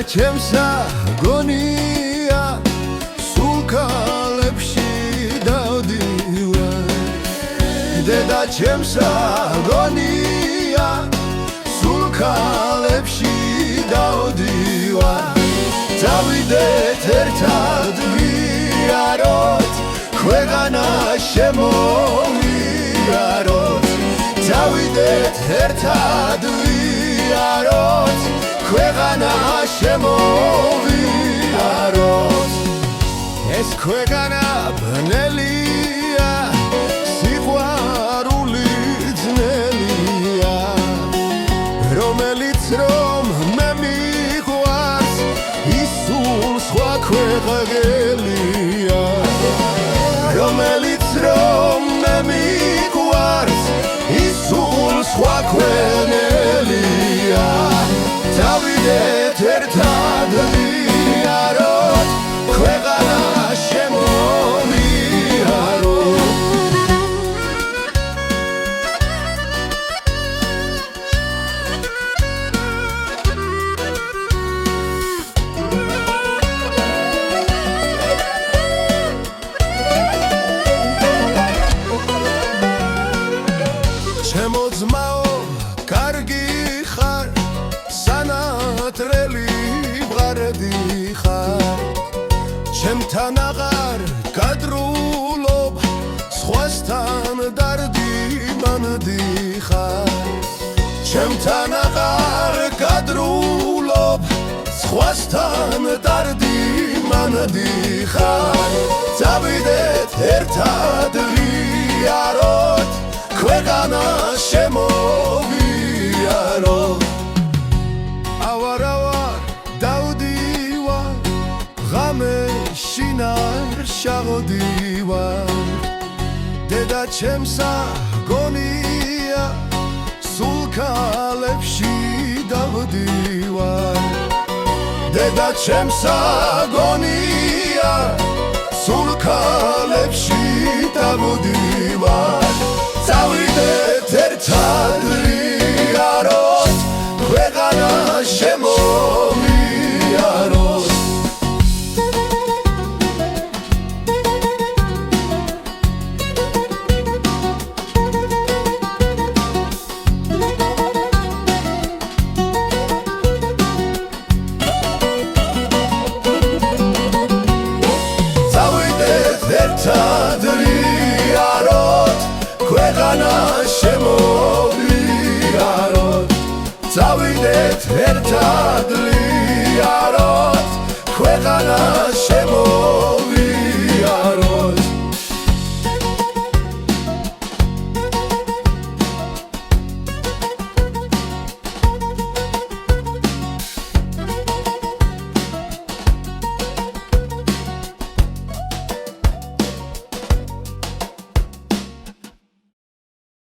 ჩემს აგონია სულ ქალებში დავდივარ დედა ჩემს აგონია სულ ქალებში დავდივარ დავიდეთ ერთად ვიაროთ ქვეყანა შემოვიაროთ დავიდეთ ერთად ვიაროთ ქვეყანა შემოვიაროთ ეს ქვეყანა ბნელია სიყვარული ძნელია რომელიც რომ მე მიყვარს ის სულ სხვა ქვეყნელია რომელიც რომ მე მიყვარს ის სულ სხვა ქვეყნელია დავიდეთ ერთად ვიაროთ ქვეყანა შემოვიაროთ ჩემო ძმაო კარგი ხარ სანატრელი ვღარდი ხარ ჩემთან აღარ გადრულობ სხვასთან დარდი მანდი ხარ ჩემთან აღარ გადრულობ სხვასთან დარდი მანდი ხარ დავიდეთ ერთად ვიაროთ ქვეყანა შემოვიაროთ ავარ დავდივარ ღამეში შაღდივარ დედა ჩემს აგონია სულ ქალებში დავდივარ დედა ჩემს აგონია სულ ქალებში დავდივარ დავიდეთ ერთად ვიაროთ ქვეყანა შემოვიაროთ დავიდეთ ერთად ვიაროთ ქვეყანა შემოვიაროთ დავიდეთ ერთად ვიაროთ ქვეყანა შემოვიაროთ